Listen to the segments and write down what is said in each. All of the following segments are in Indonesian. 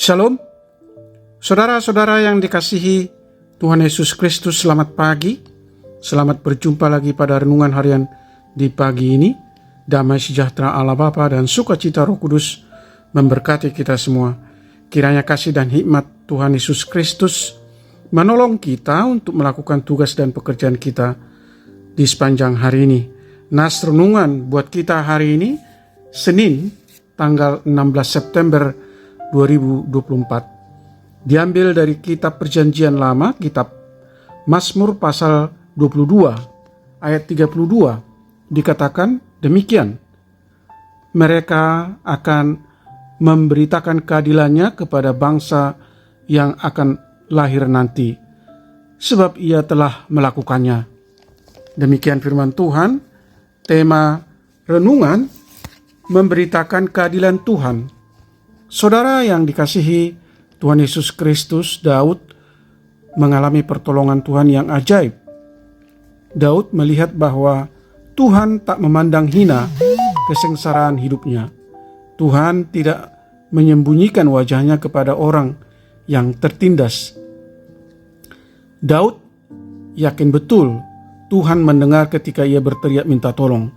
Shalom, saudara-saudara yang dikasihi Tuhan Yesus Kristus, selamat pagi. Selamat berjumpa lagi pada renungan harian di pagi ini. Damai sejahtera Allah Bapa dan sukacita Roh Kudus memberkati kita semua. Kiranya kasih dan hikmat Tuhan Yesus Kristus menolong kita untuk melakukan tugas dan pekerjaan kita di sepanjang hari ini. Nas renungan buat kita hari ini, Senin, tanggal 16 September 2024. Diambil dari kitab Perjanjian Lama, kitab Mazmur pasal 22 ayat 32, dikatakan demikian: mereka akan memberitakan keadilannya kepada bangsa yang akan lahir nanti, sebab ia telah melakukannya. Demikian firman Tuhan. Tema renungan, memberitakan keadilan Tuhan. Saudara yang dikasihi Tuhan Yesus Kristus, Daud mengalami pertolongan Tuhan yang ajaib. Daud melihat bahwa Tuhan tak memandang hina kesengsaraan hidupnya. Tuhan tidak menyembunyikan wajahnya kepada orang yang tertindas. Daud yakin betul Tuhan mendengar ketika ia berteriak minta tolong.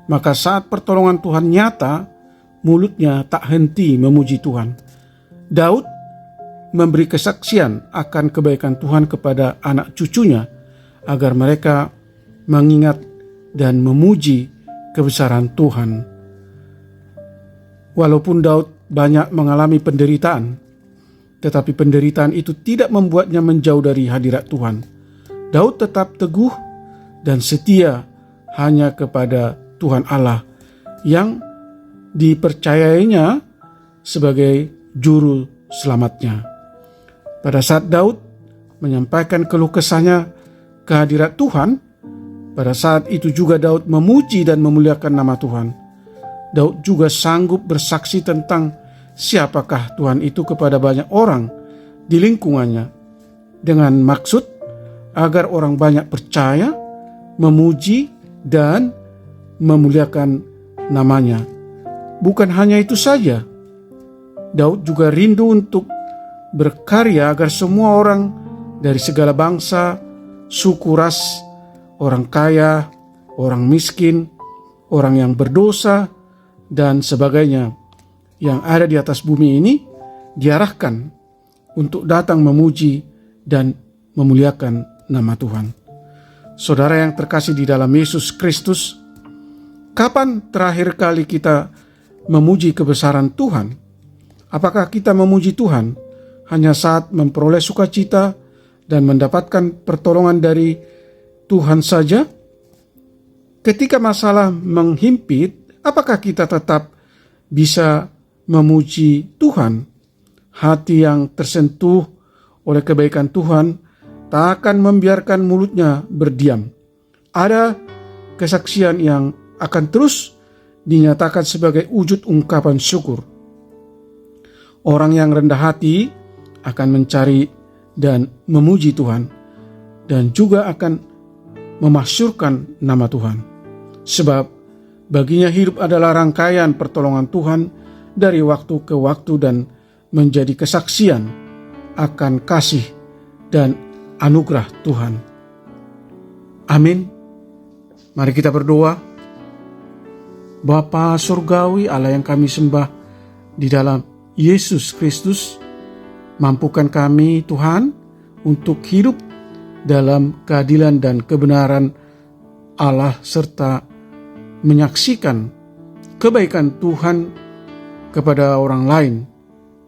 Maka saat pertolongan Tuhan nyata, mulutnya tak henti memuji Tuhan. Daud memberi kesaksian akan kebaikan Tuhan kepada anak cucunya agar mereka mengingat dan memuji kebesaran Tuhan. Walaupun Daud banyak mengalami penderitaan, tetapi penderitaan itu tidak membuatnya menjauh dari hadirat Tuhan. Daud tetap teguh dan setia hanya kepada Tuhan Allah yang dipercayainya sebagai juru selamatnya. Pada saat Daud menyampaikan keluh kesahnya ke hadirat Tuhan, pada saat itu juga Daud memuji dan memuliakan nama Tuhan. Daud juga sanggup bersaksi tentang siapakah Tuhan itu kepada banyak orang di lingkungannya, dengan maksud agar orang banyak percaya, memuji, dan memuliakan namanya. Bukan hanya itu saja, Daud juga rindu untuk berkarya agar semua orang dari segala bangsa, suku, ras, orang kaya, orang miskin, orang yang berdosa, dan sebagainya yang ada di atas bumi ini diarahkan untuk datang memuji dan memuliakan nama Tuhan. Saudara yang terkasih di dalam Yesus Kristus, kapan terakhir kali kita memuji kebesaran Tuhan? Apakah kita memuji Tuhan hanya saat memperoleh sukacita dan mendapatkan pertolongan dari Tuhan saja? Ketika masalah menghimpit, apakah kita tetap bisa memuji Tuhan? Hati yang tersentuh oleh kebaikan Tuhan tak akan membiarkan mulutnya berdiam. Ada kesaksian yang akan terus dinyatakan sebagai wujud ungkapan syukur. Orang yang rendah hati akan mencari dan memuji Tuhan, dan juga akan memasyurkan nama Tuhan. Sebab baginya hidup adalah rangkaian pertolongan Tuhan dari waktu ke waktu dan menjadi kesaksian akan kasih dan anugerah Tuhan. Amin. Mari kita berdoa. Bapa Surgawi, Allah yang kami sembah di dalam Yesus Kristus, mampukan kami Tuhan untuk hidup dalam keadilan dan kebenaran Allah serta menyaksikan kebaikan Tuhan kepada orang lain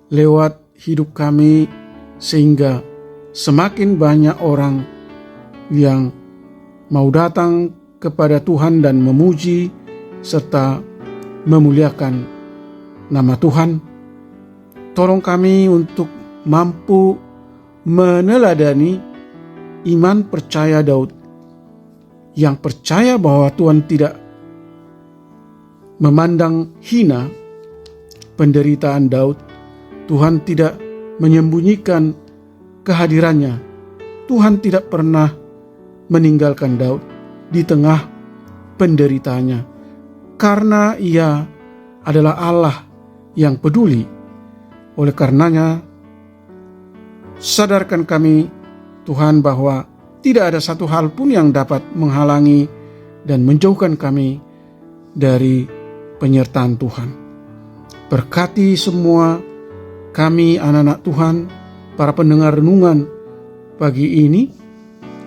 lewat hidup kami, sehingga semakin banyak orang yang mau datang kepada Tuhan dan memuji serta memuliakan nama Tuhan. Tolong kami untuk mampu meneladani iman percaya Daud, yang percaya bahwa Tuhan tidak memandang hina penderitaan Daud. Tuhan tidak menyembunyikan kehadirannya. Tuhan tidak pernah meninggalkan Daud di tengah penderitaannya, karena ia adalah Allah yang peduli. Oleh karenanya, sadarkan kami Tuhan bahwa tidak ada satu hal pun yang dapat menghalangi dan menjauhkan kami dari penyertaan Tuhan. Berkati semua kami anak-anak Tuhan, para pendengar renungan pagi ini,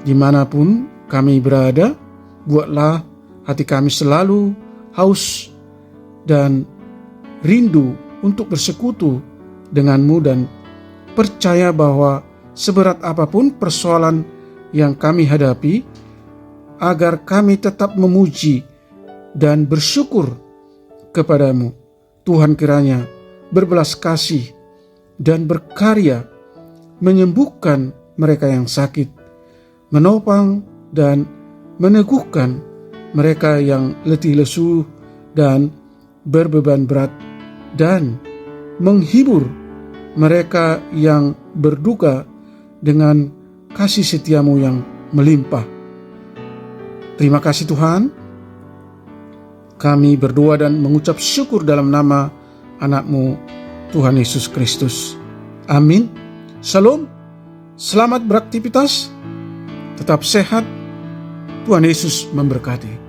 dimanapun kami berada. Buatlah hati kami selalu haus dan rindu untuk bersekutu denganmu, dan percaya bahwa seberat apapun persoalan yang kami hadapi, agar kami tetap memuji dan bersyukur kepadamu. Tuhan kiranya berbelas kasih dan berkarya menyembuhkan mereka yang sakit, menopang dan meneguhkan mereka yang letih lesu dan berbeban berat, dan menghibur mereka yang berduka dengan kasih setiamu yang melimpah. Terima kasih Tuhan. Kami berdoa dan mengucap syukur dalam nama anak-Mu Tuhan Yesus Kristus. Amin. Shalom. Selamat beraktivitas. Tetap sehat. Tuhan Yesus memberkati.